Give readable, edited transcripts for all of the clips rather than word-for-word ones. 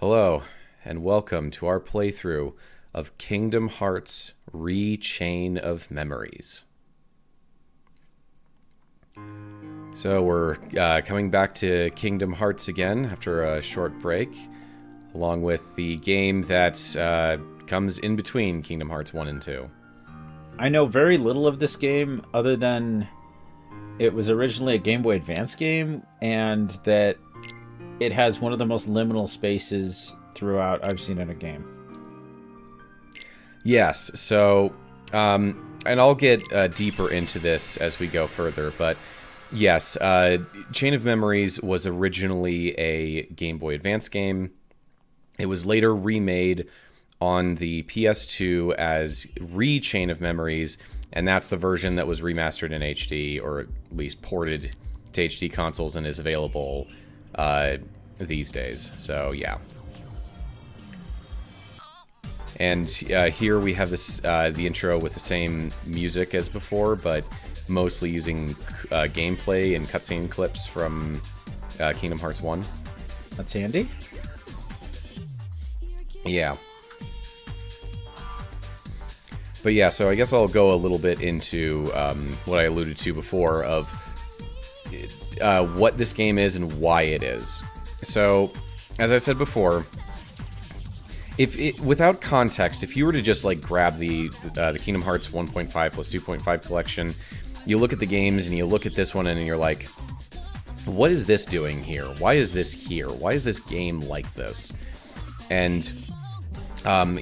Hello, and welcome to our playthrough of Kingdom Hearts Re-Chain of Memories. So we're coming back to Kingdom Hearts again after a short break, along with the game that comes in between Kingdom Hearts 1 and 2. I know very little of this game other than it was originally a Game Boy Advance game and that it has one of the most liminal spaces throughout I've seen in a game. Yes, so, and I'll get deeper into this as we go further, but yes, Chain of Memories was originally a Game Boy Advance game. It was later remade on the PS2 as Re-Chain of Memories, and that's the version that was remastered in HD, or at least ported to HD consoles and is available these days. So, yeah. And here we have this the intro with the same music as before, but mostly using gameplay and cutscene clips from Kingdom Hearts 1. That's handy. Yeah. But yeah, so I guess I'll go a little bit into what I alluded to before of what this game is and why it is. So, as I said before, without context, if you were to just like grab the Kingdom Hearts 1.5 plus 2.5 collection, you look at the games and you look at this one and you're like, what is this doing here? Why is this here? Why is this game like this? And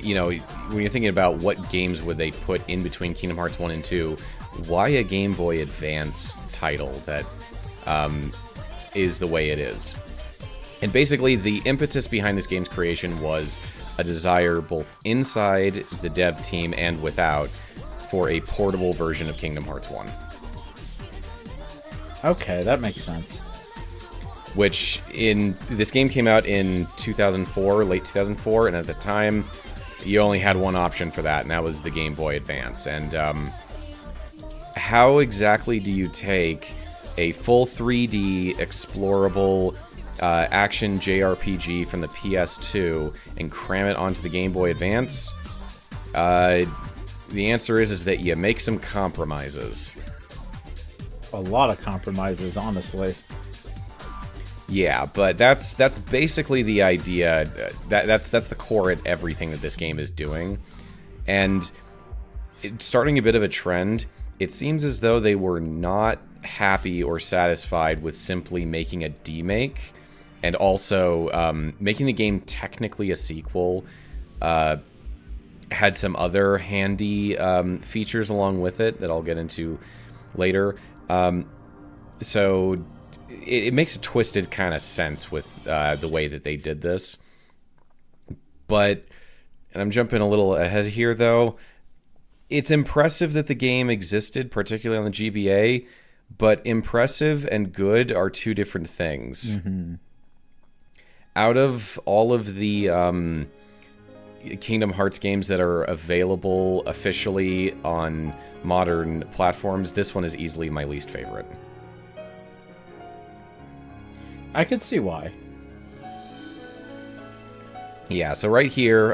you know, when you're thinking about what games would they put in between Kingdom Hearts 1 and 2, why a Game Boy Advance title that is the way it is? And basically, the impetus behind this game's creation was a desire both inside the dev team and without for a portable version of Kingdom Hearts 1. Okay, that makes sense. This game came out in 2004, late 2004, and at the time, you only had one option for that, and that was the Game Boy Advance. And how exactly do you take a full 3D explorable action JRPG from the PS2 and cram it onto the Game Boy Advance? The answer is that you make some compromises. A lot of compromises, honestly. Yeah, but that's basically the idea. That's the core at everything that this game is doing. And starting a bit of a trend, it seems as though they were not happy or satisfied with simply making a demake and also making the game technically a sequel. Had some other handy features along with it that I'll get into later. So it makes a twisted kind of sense with the way that they did this. But, and I'm jumping a little ahead here though, it's impressive that the game existed, particularly on the GBA, but impressive and good are two different things. Mm-hmm. Out of all of the Kingdom Hearts games that are available officially on modern platforms, this one is easily my least favorite. I could see why. Yeah, so right here,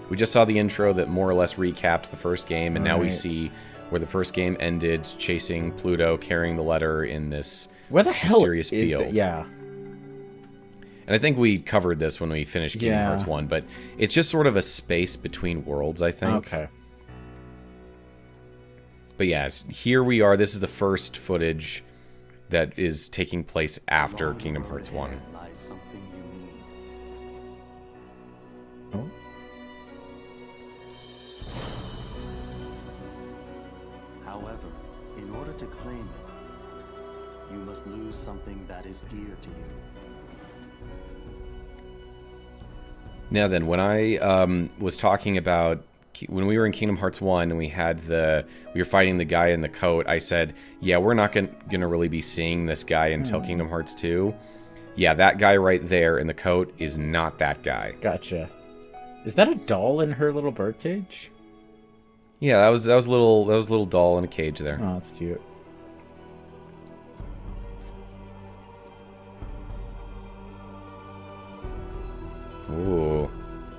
we just saw the intro that more or less recapped the first game, and now we see where the first game ended, chasing Pluto, carrying the letter in this Where the hell mysterious is field. Yeah. And I think we covered this when we finished Kingdom Hearts 1, but it's just sort of a space between worlds, I think. Okay. But yeah, here we are. This is the first footage that is taking place after Kingdom Hearts 1. Oh. However, in order to claim it, you must lose something that is dear to you. Now then, when I was talking about when we were in Kingdom Hearts 1 and we were fighting the guy in the coat, I said, yeah, we're not gonna really be seeing this guy until Kingdom Hearts 2. Yeah, that guy right there in the coat is not that guy. Gotcha. Is that a doll in her little birdcage? Yeah, that was a little doll in a cage there. Oh, that's cute. Ooh,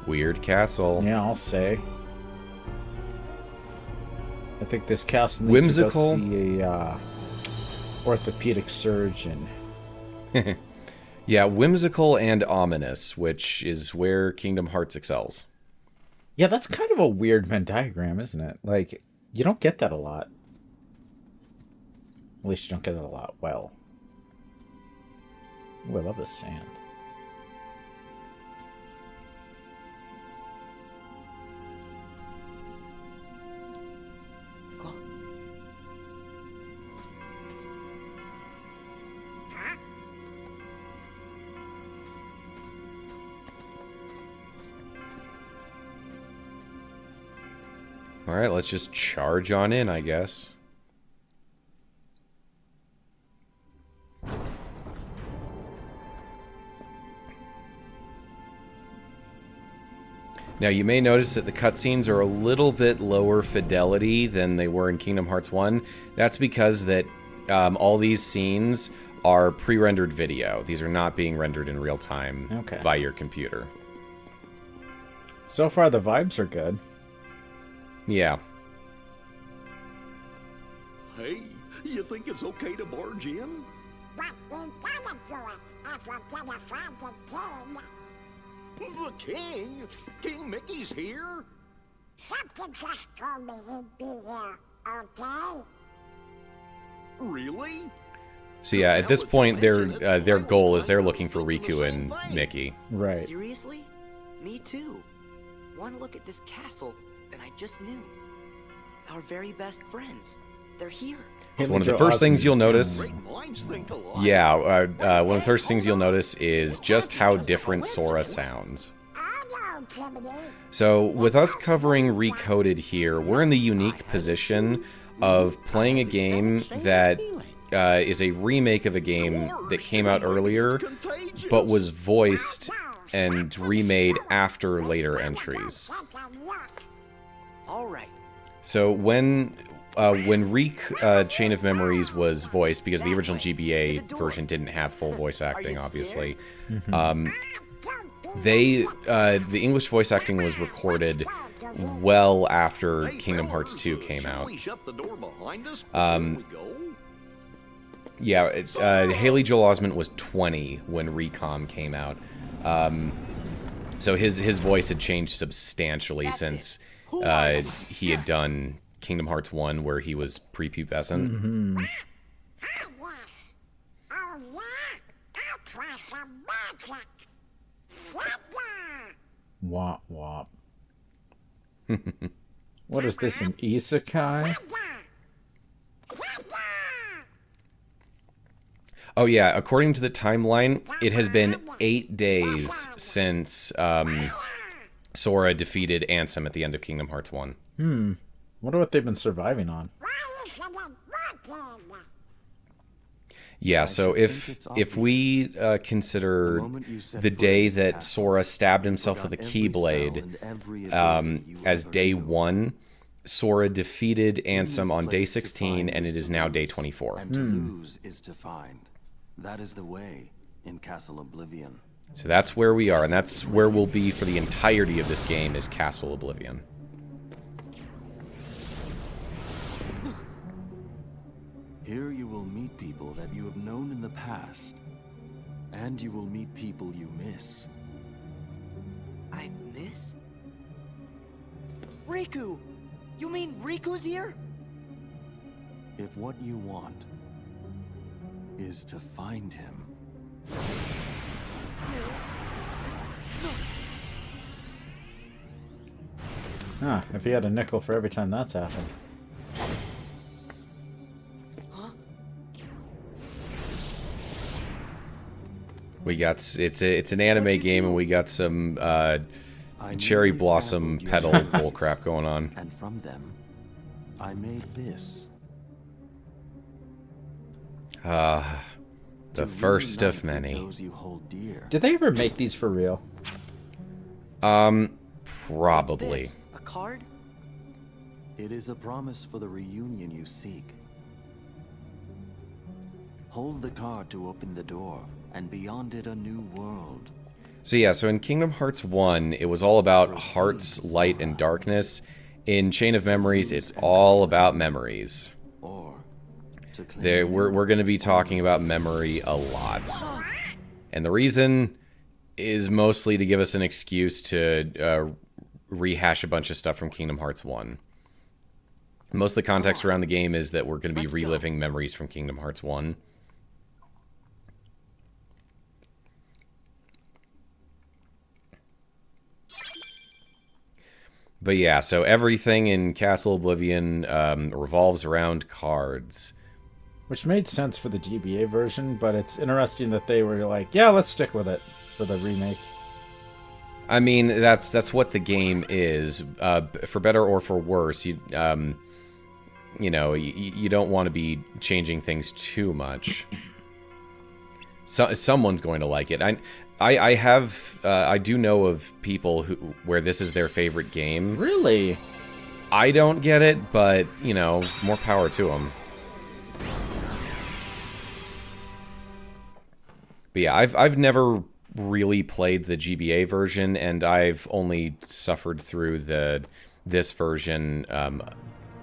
weird castle. Yeah, I'll say. I think this castle needs Whimsical. to go see a orthopedic surgeon. Yeah, whimsical and ominous, which is where Kingdom Hearts excels. Yeah, that's kind of a weird Venn diagram, isn't it? Like, you don't get that a lot. At least you don't get it a lot. Well. Ooh, I love this sand. All right, let's just charge on in, I guess. Now, you may notice that the cutscenes are a little bit lower fidelity than they were in Kingdom Hearts 1. That's because that all these scenes are pre-rendered video. These are not being rendered in real time by your computer. So far, the vibes are good. Yeah. Hey, you think it's okay to barge in? But we gotta do it if we're gonna find the king. The king? King Mickey's here? Something just told me he'd be here, okay? Really? So yeah, at this point, their goal is they're looking for Riku and Mickey. Right. Seriously? Me too. One look at this castle, and I just knew. Our very best friends. They're here. It's one of the first things you'll notice. Great minds think alike. Yeah, one of the first things you'll notice is just how different Sora sounds. Oh no, Jiminy. So, with us covering Recoded here, we're in the unique position of playing a game that is a remake of a game that came out earlier, but was voiced and remade after later entries. All right. So when Reek Chain of Memories was voiced, because the original GBA version didn't have full voice acting, obviously, the English voice acting was recorded well after Kingdom Hearts 2 came out. Yeah, Haley Joel Osment was 20 when Recom came out. So his voice had changed substantially since he had done Kingdom Hearts 1, where he was prepubescent. Mm-hmm. Oh yes. Oh yeah. I'll try some magic. Flicker. Womp womp. What is this, an isekai? Oh yeah, according to the timeline, it has been 8 days since Sora defeated Ansem at the end of Kingdom Hearts 1. Wonder what they've been surviving on. Why isn't it working? Yeah, so if we consider the day that Sora stabbed himself with a Keyblade as day 1, Sora defeated Ansem on day 16, and it is now day 24. And to lose is to find. That is the way in Castle Oblivion. So that's where we are, and that's where we'll be for the entirety of this game, is Castle Oblivion. Here you will meet people that you have known in the past. And you will meet people you miss. I miss? Riku! You mean Riku's here? If what you want is to find him. Huh, if he had a nickel for every time that's happened. We got it's an anime game, and we got some cherry blossom petal bullcrap going on. And from them, I made this. The first of many. Those you hold dear. Did they ever make these for real? Probably. This? A card? It is a promise for the reunion you seek. Hold the card to open the door, and beyond it a new world. So yeah, so in Kingdom Hearts 1, it was all about hearts, light, and darkness. In Chain of Memories, it's all about memories. Or to claim We're going to be talking about memory a lot. And the reason is mostly to give us an excuse to rehash a bunch of stuff from Kingdom Hearts 1. Most of the context around the game is that we're going to be reliving memories from Kingdom Hearts 1. But yeah, so everything in Castle Oblivion revolves around cards. Which made sense for the GBA version, but it's interesting that they were like, yeah, let's stick with it for the remake. I mean, that's what the game is. For better or for worse, you know, you don't want to be changing things too much. So, someone's going to like it. I do know of people where this is their favorite game. Really? I don't get it, but, you know, more power to them. But yeah, I've never really played the GBA version, and I've only suffered through this version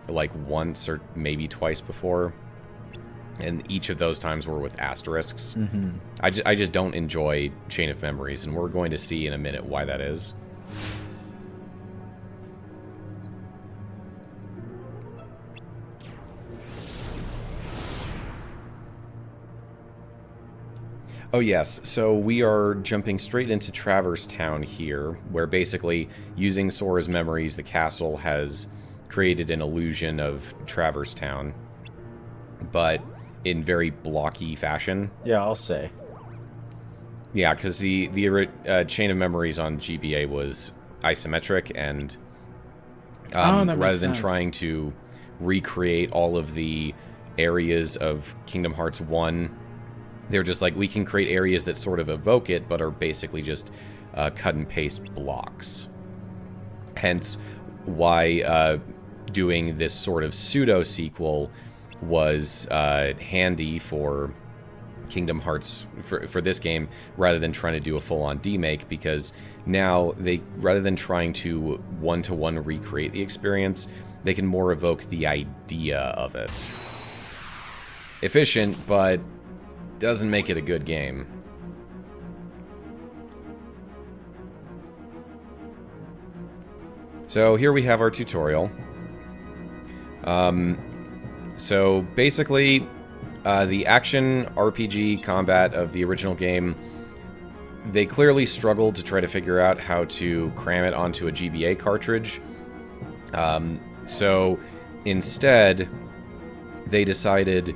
like once or maybe twice before. And each of those times were with asterisks. Mm-hmm. I just don't enjoy Chain of Memories, and we're going to see in a minute why that is. Oh yes, so we are jumping straight into Traverse Town here, where basically, using Sora's memories, the castle has created an illusion of Traverse Town. But in very blocky fashion. Yeah, I'll say. Yeah, because the Chain of Memories on GBA was isometric, and rather than trying to recreate all of the areas of Kingdom Hearts 1, they're just like, we can create areas that sort of evoke it, but are basically just cut and paste blocks. Hence why doing this sort of pseudo-sequel was handy for Kingdom Hearts, for this game, rather than trying to do a full-on demake, because now they, rather than trying to one-to-one recreate the experience, they can more evoke the idea of it. Efficient, but doesn't make it a good game. So here we have our tutorial. So basically, the action RPG combat of the original game, they clearly struggled to try to figure out how to cram it onto a GBA cartridge. So instead, they decided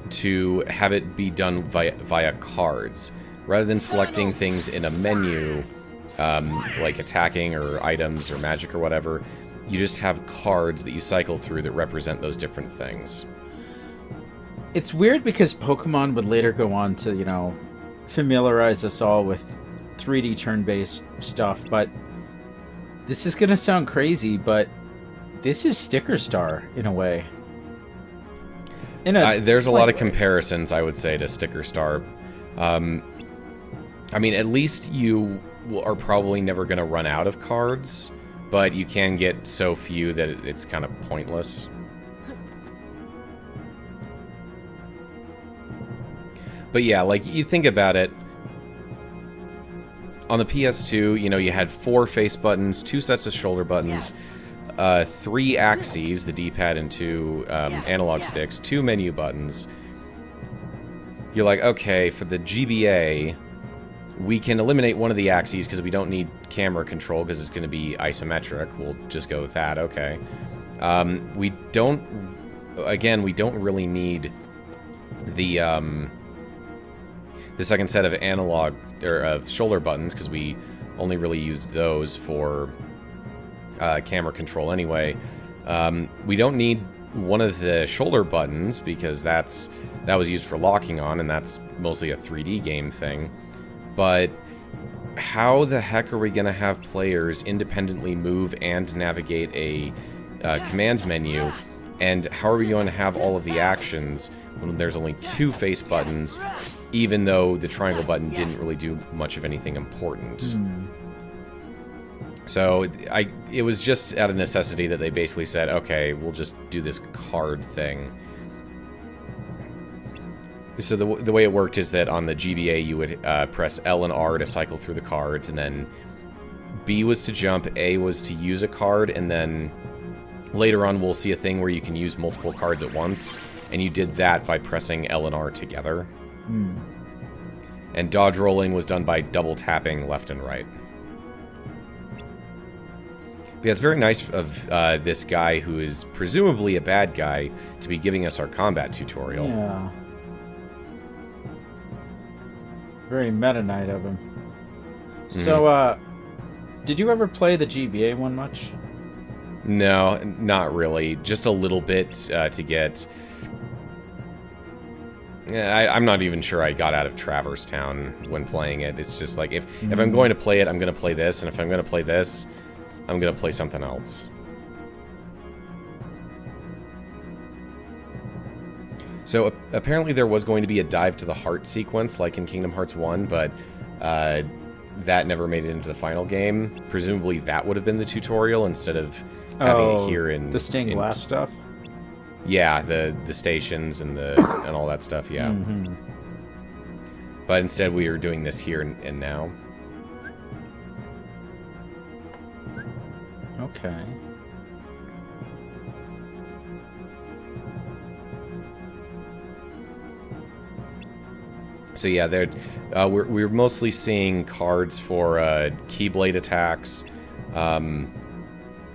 to have it be done via cards. Rather than selecting things in a menu, like attacking or items or magic or whatever, you just have cards that you cycle through that represent those different things. It's weird because Pokemon would later go on to, you know, familiarize us all with 3D turn-based stuff, but this is gonna sound crazy, but this is Sticker Star in a way. There's a lot of comparisons, I would say, to Sticker Star. I mean, at least you are probably never going to run out of cards, but you can get so few that it's kind of pointless. But yeah, like, you think about it, on the PS2, you know, you had 4 face buttons, 2 sets of shoulder buttons, 3 axes, the D-pad and 2 analog sticks, 2 menu buttons. You're like, okay, for the GBA, we can eliminate one of the axes because we don't need camera control because it's going to be isometric. We'll just go with that, okay. We don't really need the second set of analog, or of shoulder buttons, because we only really used those for camera control anyway. We don't need one of the shoulder buttons because that was used for locking on, and that's mostly a 3D game thing. But how the heck are we going to have players independently move and navigate a command menu? And how are we going to have all of the actions when there's only 2 face buttons, even though the triangle button didn't really do much of anything important. So it was just out of necessity that they basically said, okay, we'll just do this card thing. So the way it worked is that on the GBA you would press L and R to cycle through the cards, and then B was to jump, A was to use a card, and then later on we'll see a thing where you can use multiple cards at once, and you did that by pressing L and R together. And dodge rolling was done by double tapping left and right. Yeah, it's very nice of this guy, who is presumably a bad guy, to be giving us our combat tutorial. Yeah. Very Meta Knight of him. So, did you ever play the GBA one much? No, not really. Just a little bit to get... I'm not even sure I got out of Traverse Town when playing it. It's just like, if I'm going to play it, I'm going to play this, and if I'm going to play this, I'm going to play something else. So apparently there was going to be a dive to the heart sequence like in Kingdom Hearts 1, but that never made it into the final game. Presumably that would have been the tutorial instead of having it here in... the stained glass stuff? Yeah, the stations and all that stuff, yeah. But instead we are doing this here and now. Okay. So yeah, we're mostly seeing cards for Keyblade attacks, but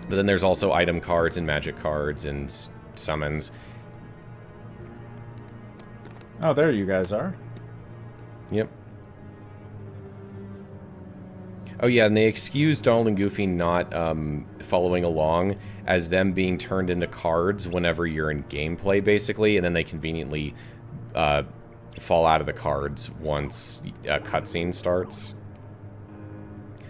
then there's also item cards and magic cards and summons. Oh, there you guys are. Yep. Oh yeah, and they excuse Donald and Goofy not following along as them being turned into cards whenever you're in gameplay, basically, and then they conveniently fall out of the cards once a cutscene starts.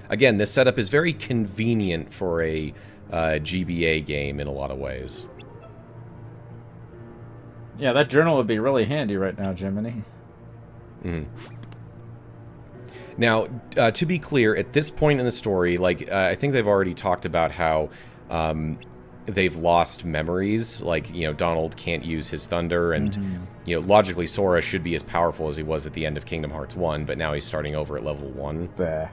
Again, this setup is very convenient for a GBA game in a lot of ways. Yeah, that journal would be really handy right now, Jiminy. Now, to be clear, at this point in the story, like, I think they've already talked about how they've lost memories. Like, you know, Donald can't use his thunder, and, you know, logically Sora should be as powerful as he was at the end of Kingdom Hearts 1, but now he's starting over at level 1. Bah.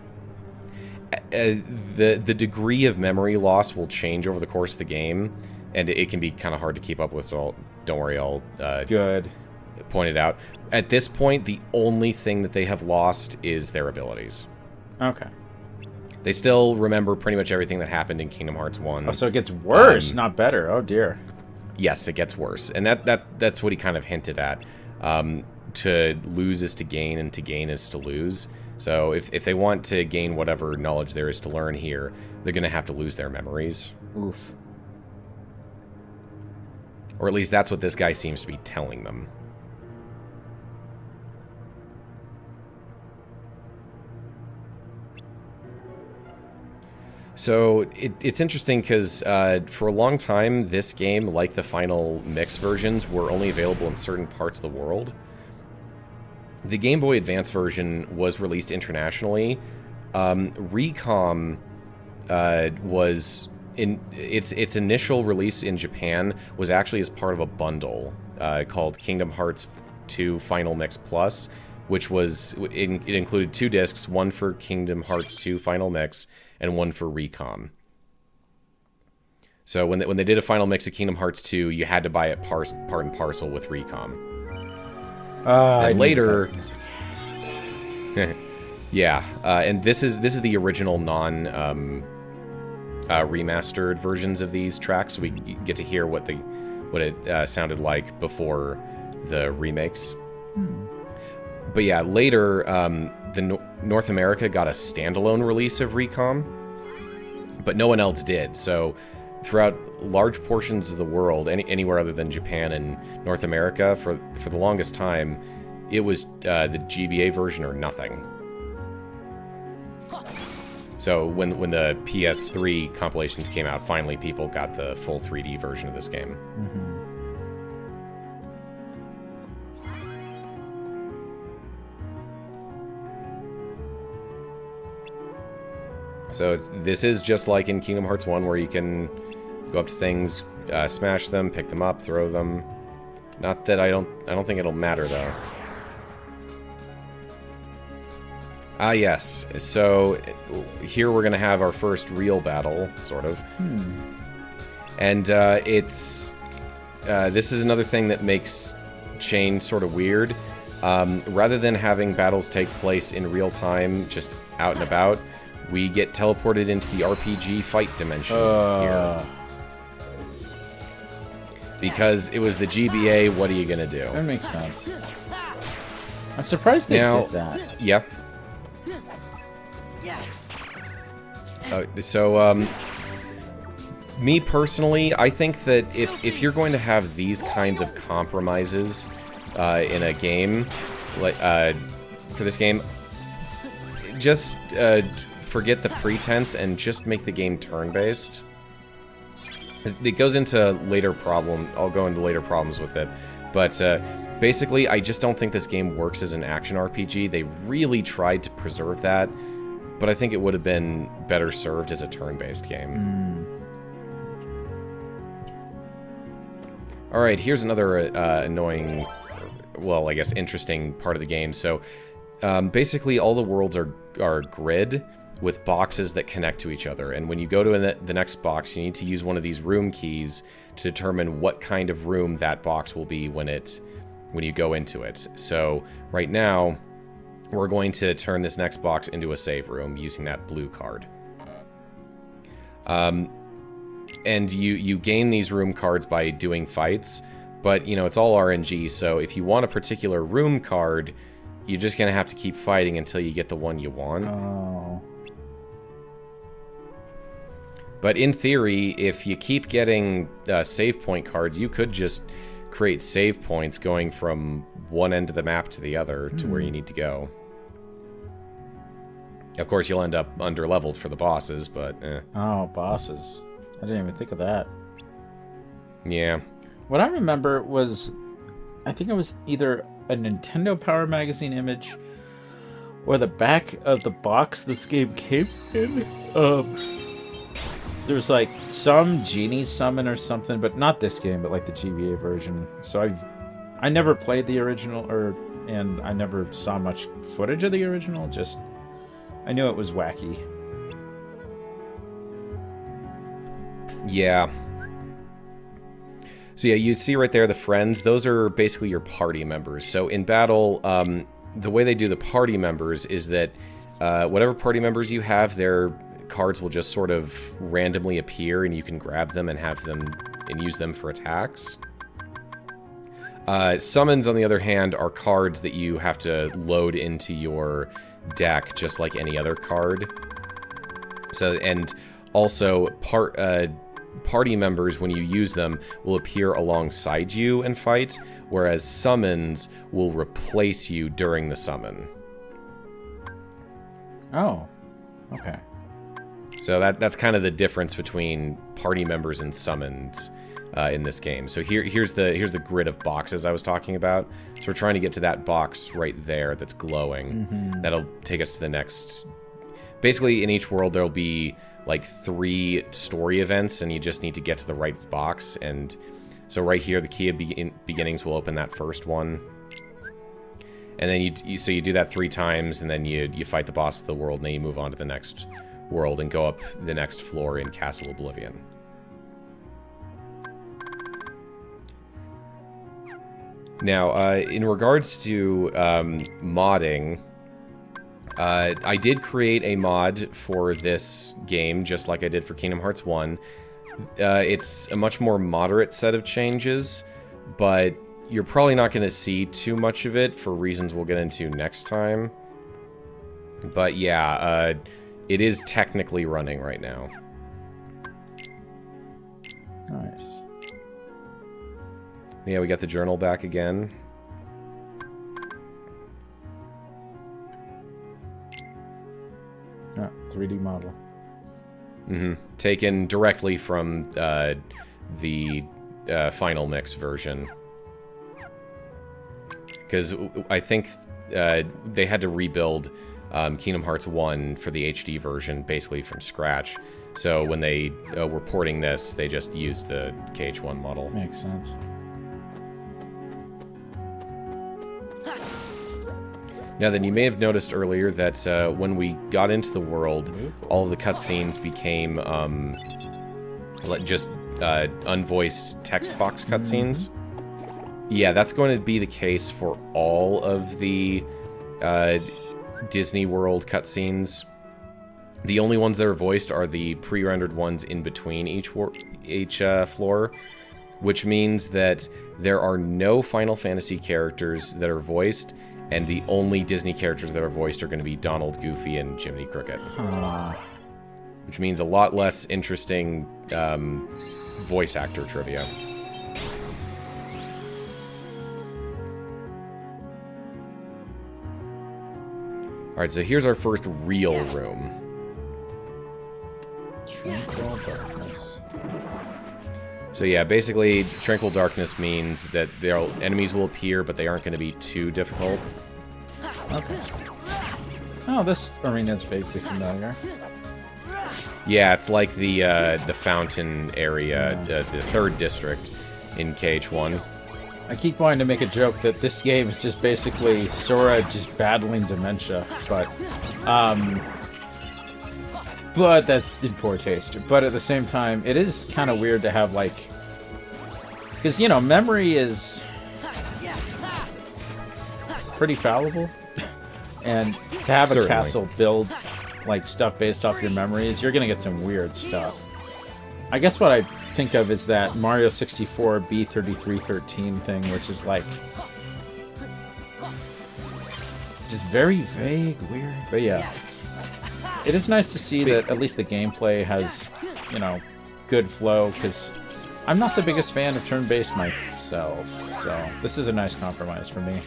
The degree of memory loss will change over the course of the game, and it can be kind of hard to keep up with, so don't worry, I'll Good. point it out. At this point, the only thing that they have lost is their abilities. Okay. They still remember pretty much everything that happened in Kingdom Hearts 1. Oh, so it gets worse, not better. Oh, dear. Yes, it gets worse. And that's what he kind of hinted at. To lose is to gain, and to gain is to lose. So if they want to gain whatever knowledge there is to learn here, they're going to have to lose their memories. Oof. Or at least that's what this guy seems to be telling them. So it's interesting because for a long time, this game, like the final mix versions, were only available in certain parts of the world. The Game Boy Advance version was released internationally. Recom was in its initial release in Japan was actually as part of a bundle called Kingdom Hearts 2 Final Mix Plus, which was it included 2 discs, one for Kingdom Hearts 2 Final Mix and one for Recom. So when they did a final mix of Kingdom Hearts 2, you had to buy it part and parcel with Recom. And later, yeah, and this is the original remastered versions of these tracks, so we get to hear what it sounded like before the remakes. But yeah, later, North America got a standalone release of Recom, but no one else did. So throughout large portions of the world, anywhere other than Japan and North America, for the longest time, it was the GBA version or nothing. So when the PS3 compilations came out, finally people got the full 3D version of this game. So this is just like in Kingdom Hearts 1, where you can go up to things, smash them, pick them up, throw them. Not that I don't think it'll matter though. Ah, yes. So here we're gonna have our first real battle, sort of. And this is another thing that makes Chain sort of weird. Rather than having battles take place in real time, just out and about, we get teleported into the RPG fight dimension here. Because it was the GBA, what are you gonna do? That makes sense. I'm surprised they did that. Yeah. So, me personally, I think that if you're going to have these kinds of compromises in a game, like for this game, just forget the pretense and just make the game turn-based. It goes into later problem. I'll go into later problems with it, but basically, I just don't think this game works as an action RPG. They really tried to preserve that, but I think it would have been better served as a turn-based game. Alright, here's another annoying, well, I guess interesting part of the game. So, basically all the worlds are grid with boxes that connect to each other. And when you go to the next box, you need to use one of these room keys to determine what kind of room that box will be when you go into it. So, right now, we're going to turn this next box into a save room using that blue card. And you gain these room cards by doing fights, but, you know, it's all RNG, so if you want a particular room card, you're just gonna have to keep fighting until you get the one you want. Oh. But in theory, if you keep getting save point cards, you could just create save points going from one end of the map to the other to where you need to go. Of course, you'll end up under-leveled for the bosses, but Oh, bosses. I didn't even think of that. Yeah. What I remember was, I think it was either a Nintendo Power Magazine image or the back of the box this game came in. There's like some genie summon or something, but not this game, but like the GBA version. So I never played the original, and I never saw much footage of the original. Just I knew it was wacky. Yeah. So yeah, you see right there the friends. Those are basically your party members. So in battle, the way they do the party members is that whatever party members you have, their cards will just sort of randomly appear, and you can grab them and have them and use them for attacks. Summons, on the other hand, are cards that you have to load into your deck, just like any other card. So, and also party members, when you use them, will appear alongside you and fight, whereas summons will replace you during the summon. Oh, okay. So that's kind of the difference between party members and summons in this game. So here's the grid of boxes I was talking about. So we're trying to get to that box right there that's glowing. That'll take us to the next. Basically, in each world there'll be like 3 story events, and you just need to get to the right box. And so right here, the key of beginnings will open that first one. And then you do that 3 times, and then you fight the boss of the world, and then you move on to the next world and go up the next floor in Castle Oblivion. Now, in regards to modding, I did create a mod for this game, just like I did for Kingdom Hearts 1. It's a much more moderate set of changes, but you're probably not going to see too much of it for reasons we'll get into next time. But yeah, it is technically running right now. Nice. Yeah, we got the journal back again. Yeah, 3D model. Taken directly from the Final Mix version. Because I think they had to rebuild Kingdom Hearts 1 for the HD version, basically from scratch. So when they were porting this, they just used the KH1 model. Makes sense. Now then, you may have noticed earlier that when we got into the world, all of the cutscenes became just unvoiced text box cutscenes. Yeah, that's going to be the case for all of the Disney World cutscenes. The only ones that are voiced are the pre-rendered ones in between each floor, which means that there are no Final Fantasy characters that are voiced, and the only Disney characters that are voiced are going to be Donald, Goofy, and Jiminy Cricket. Which means a lot less interesting voice actor trivia. Alright, so here's our first real room. Tranquil darkness. So yeah, basically, Tranquil Darkness means that enemies will appear, but they aren't going to be too difficult. Okay. Oh, this arena's vaguely familiar. Yeah, it's like the fountain area, the 3rd district in KH1. I keep wanting to make a joke that this game is just basically Sora just battling dementia, but that's in poor taste. But at the same time, it is kind of weird to have, like... Because, you know, memory is pretty fallible. And to have a castle build, like, stuff based off your memories, you're going to get some weird stuff. I guess what I think of is that Mario 64 B3313 thing, which is, like... just very vague, weird. But yeah. It is nice to see that at least the gameplay has, you know, good flow, because I'm not the biggest fan of turn-based myself, so this is a nice compromise for me.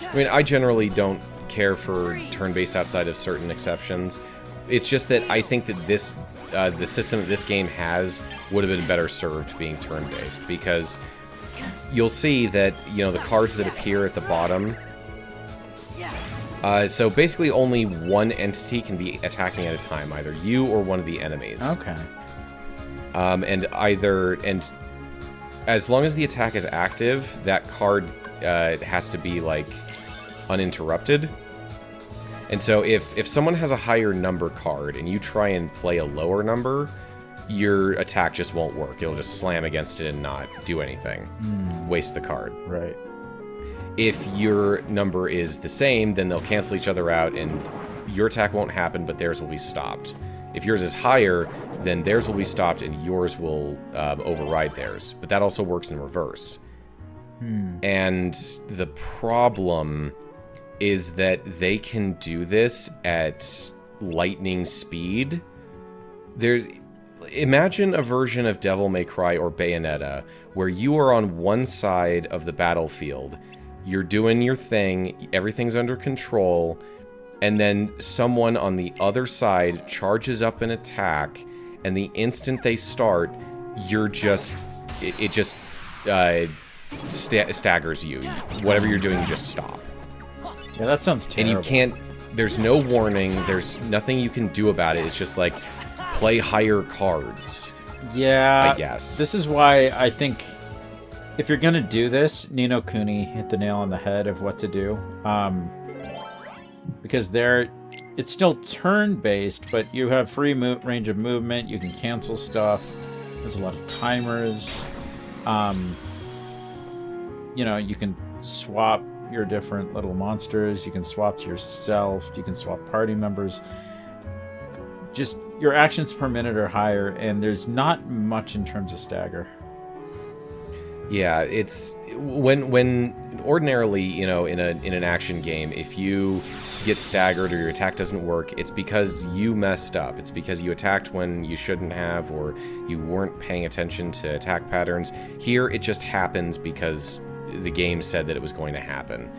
I mean, I generally don't care for turn-based outside of certain exceptions. It's just that I think that this, the system that this game has would have been better served being turn-based, because you'll see that, you know, the cards that appear at the bottom... so basically only one entity can be attacking at a time, either you or one of the enemies. Okay. And as long as the attack is active, that card has to be, like, uninterrupted. And so if someone has a higher number card and you try and play a lower number, your attack just won't work. It'll just slam against it and not do anything. Waste the card. Right. If your number is the same, then they'll cancel each other out, and your attack won't happen, but theirs will be stopped. If yours is higher, then theirs will be stopped, and yours will override theirs. But that also works in reverse. And the problem is that they can do this at lightning speed. Imagine a version of Devil May Cry or Bayonetta, where you are on one side of the battlefield, you're doing your thing, everything's under control, and then someone on the other side charges up an attack, and the instant they start, you're just... It just staggers you. Whatever you're doing, you just stop. Yeah, that sounds terrible. And you can't... There's no warning, there's nothing you can do about it. It's just like, play higher cards. Yeah, I guess. This is why I think... if you're gonna do this, Ni no Kuni hit the nail on the head of what to do. Because it's still turn-based, but you have free range of movement, you can cancel stuff, there's a lot of timers. You know, you can swap your different little monsters, you can swap to yourself, you can swap party members. Just, your actions per minute are higher, and there's not much in terms of stagger. Yeah, it's when ordinarily, you know, in an action game, if you get staggered or your attack doesn't work, it's because you messed up. It's because you attacked when you shouldn't have, or you weren't paying attention to attack patterns. Here, it just happens because the game said that it was going to happen.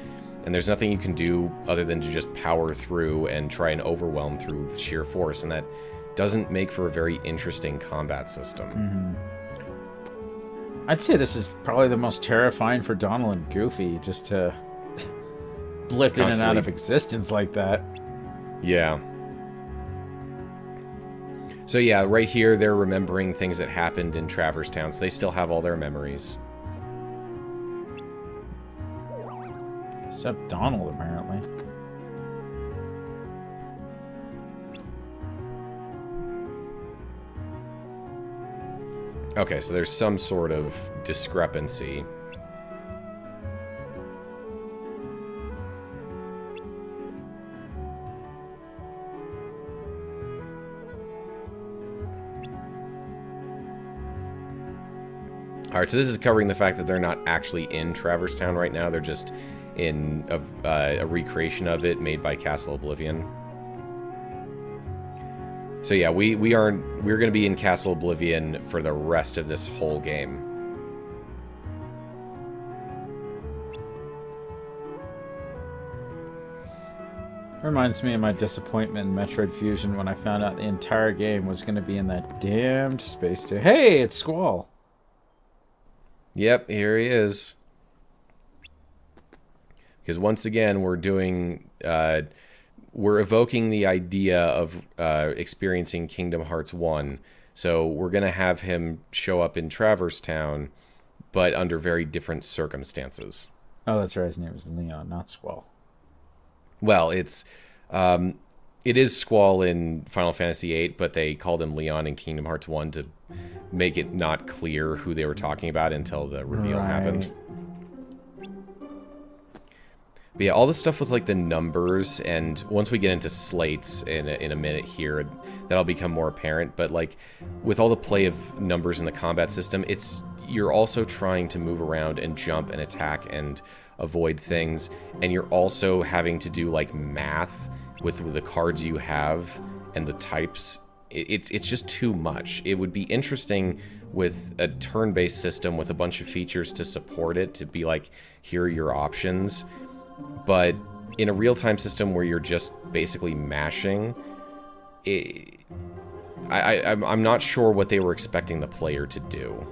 And there's nothing you can do other than to just power through and try and overwhelm through sheer force, and that doesn't make for a very interesting combat system. I'd say this is probably the most terrifying for Donald and Goofy, just to blip in and out of existence like that. Yeah. So yeah, right here they're remembering things that happened in Traverse Town, so they still have all their memories. Except Donald, apparently. Okay, so there's some sort of discrepancy. Alright, so this is covering the fact that they're not actually in Traverse Town right now. They're just in a recreation of it made by Castle Oblivion. So yeah, we're going to be in Castle Oblivion for the rest of this whole game. Reminds me of my disappointment in Metroid Fusion when I found out the entire game was going to be in that damned space station. Hey, it's Squall. Yep, here he is. Because once again, we're doing... we're evoking the idea of experiencing Kingdom Hearts 1. So we're going to have him show up in Traverse Town, but under very different circumstances. Oh, that's right. His name is Leon, not Squall. Well, it is Squall in Final Fantasy VIII, but they called him Leon in Kingdom Hearts 1 to make it not clear who they were talking about until the reveal happened. But yeah, all the stuff with like the numbers, and once we get into slates in a minute here, that'll become more apparent. But like with all the play of numbers in the combat system, you're also trying to move around and jump and attack and avoid things, and you're also having to do like math with the cards you have and the types. It's just too much. It would be interesting with a turn-based system with a bunch of features to support it, to be like, here are your options. But in a real-time system where you're just basically mashing, I'm not sure what they were expecting the player to do.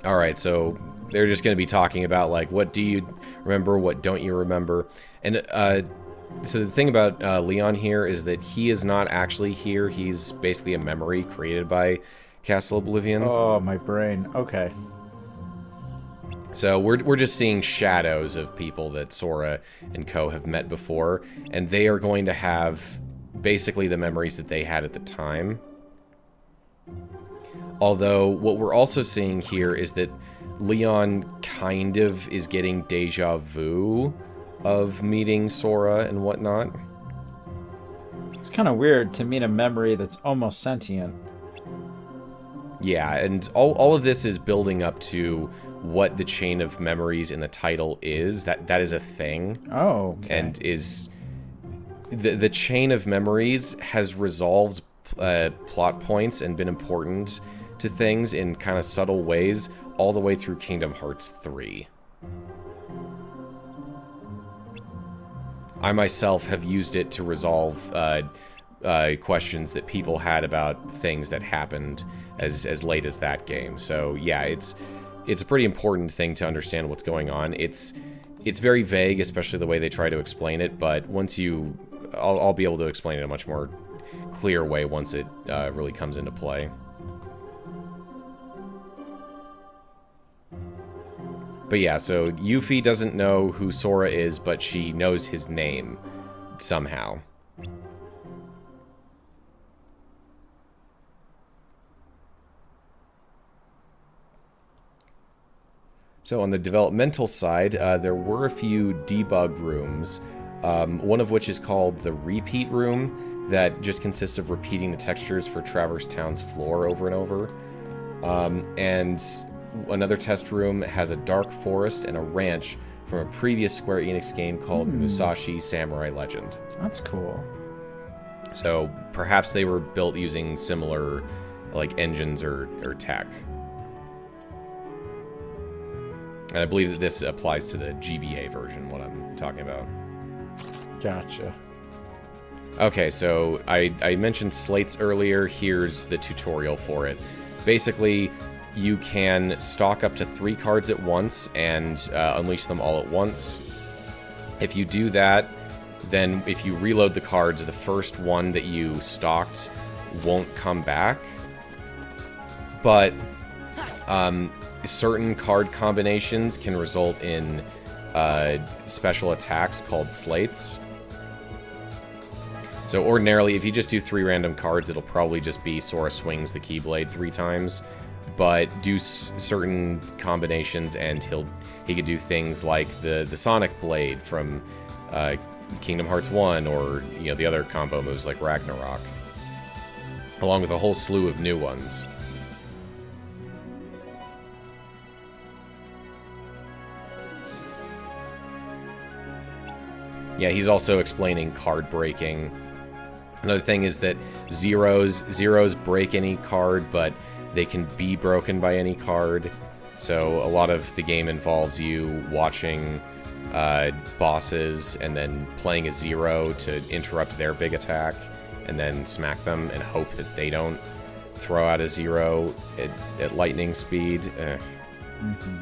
Alright, so they're just going to be talking about, like, what do you remember, what don't you remember? And so the thing about Leon here is that he is not actually here. He's basically a memory created by Castle Oblivion. Oh, my brain. Okay. So we're just seeing shadows of people that Sora and Co. have met before, and they are going to have basically the memories that they had at the time. Although, what we're also seeing here is that Leon kind of is getting deja vu of meeting Sora and whatnot. It's kind of weird to meet a memory that's almost sentient. Yeah, and all of this is building up to what the chain of memories in the title is. That is a thing. Oh, okay. And is... The chain of memories has resolved plot points and been important to things in kind of subtle ways all the way through Kingdom Hearts 3. I myself have used it to resolve questions that people had about things that happened as late as that game. So yeah, it's a pretty important thing to understand what's going on. It's very vague, especially the way they try to explain it, but once I'll be able to explain it in a much more clear way once it really comes into play. But yeah, so Yuffie doesn't know who Sora is, but she knows his name somehow. So on the developmental side, there were a few debug rooms, one of which is called the Repeat Room, that just consists of repeating the textures for Traverse Town's floor over and over. And another test room has a dark forest and a ranch from a previous Square Enix game called Musashi Samurai Legend. That's cool. So perhaps they were built using similar like engines or tech. And I believe that this applies to the GBA version, what I'm talking about. Gotcha. Okay, so I mentioned slates earlier. Here's the tutorial for it. Basically, you can stock up to 3 cards at once and unleash them all at once. If you do that, then if you reload the cards, the first one that you stocked won't come back. But certain card combinations can result in special attacks called slates. So ordinarily, if you just do 3 random cards, it'll probably just be Sora swings the Keyblade 3 times. But do certain combinations, and he could do things like the Sonic Blade from Kingdom Hearts 1, or the other combo moves like Ragnarok, along with a whole slew of new ones. Yeah, he's also explaining card breaking. Another thing is that zeros break any card, but they can be broken by any card. So a lot of the game involves you watching bosses and then playing a 0 to interrupt their big attack, and then smack them and hope that they don't throw out a 0 at lightning speed. Mm-hmm.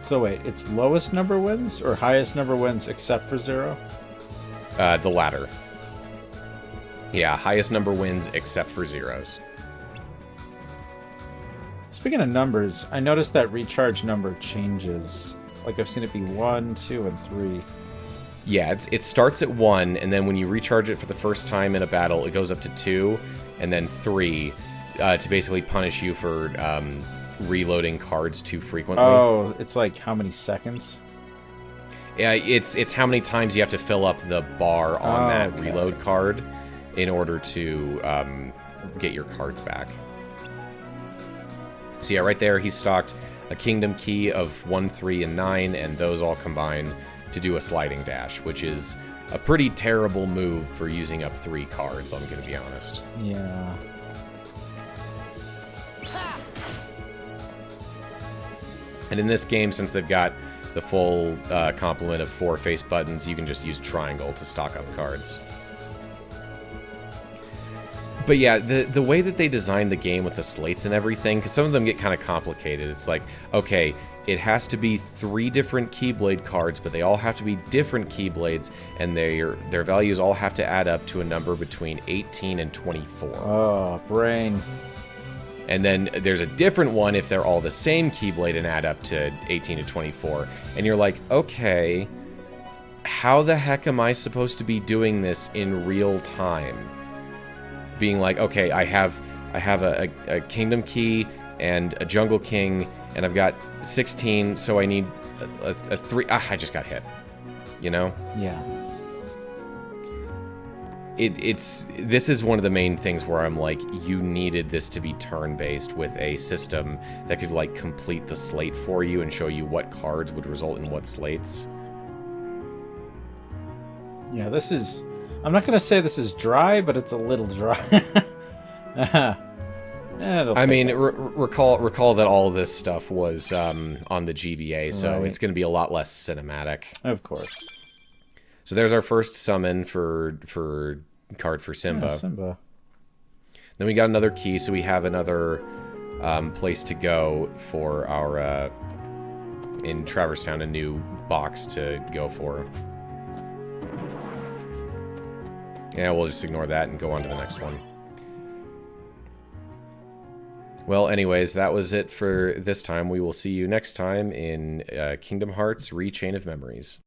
So wait, it's lowest number wins or highest number wins except for 0? The latter. Yeah, highest number wins except for zeros. Speaking of numbers, I noticed that recharge number changes. Like, I've seen it be 1, 2, and 3. Yeah, it starts at 1, and then when you recharge it for the first time in a battle, it goes up to 2, and then 3, to basically punish you for reloading cards too frequently. Oh, it's like how many seconds? Yeah, it's how many times you have to fill up the bar on that reload card in order to get your cards back. So yeah, right there he's stocked a Kingdom Key of 1, 3, and 9, and those all combine to do a sliding dash, which is a pretty terrible move for using up 3 cards, I'm going to be honest. Yeah. And in this game, since they've got the full complement of 4 face buttons, you can just use triangle to stock up cards. But yeah, the way that they designed the game with the slates and everything, because some of them get kind of complicated. It's like, okay, it has to be 3 different Keyblade cards, but they all have to be different Keyblades, and their values all have to add up to a number between 18 and 24. Oh, brain. And then there's a different one if they're all the same Keyblade and add up to 18 to 24. And you're like, okay, how the heck am I supposed to be doing this in real time? Being like, okay, I have a Kingdom Key and a Jungle King, and I've got 16, so I need a 3. I just got hit. You know? Yeah. This is one of the main things where I'm like, you needed this to be turn-based with a system that could like complete the slate for you and show you what cards would result in what slates. Yeah, this is... I'm not going to say this is dry, but it's a little dry. I mean, recall that all of this stuff was on the GBA, so right. It's going to be a lot less cinematic. Of course. So there's our first summon for card for Simba. Yeah, Simba. Then we got another key, so we have another place to go for our in Traverse Town, a new box to go for. Yeah, we'll just ignore that and go on to the next one. Well, anyways, that was it for this time. We will see you next time in Kingdom Hearts: Re-Chain of Memories.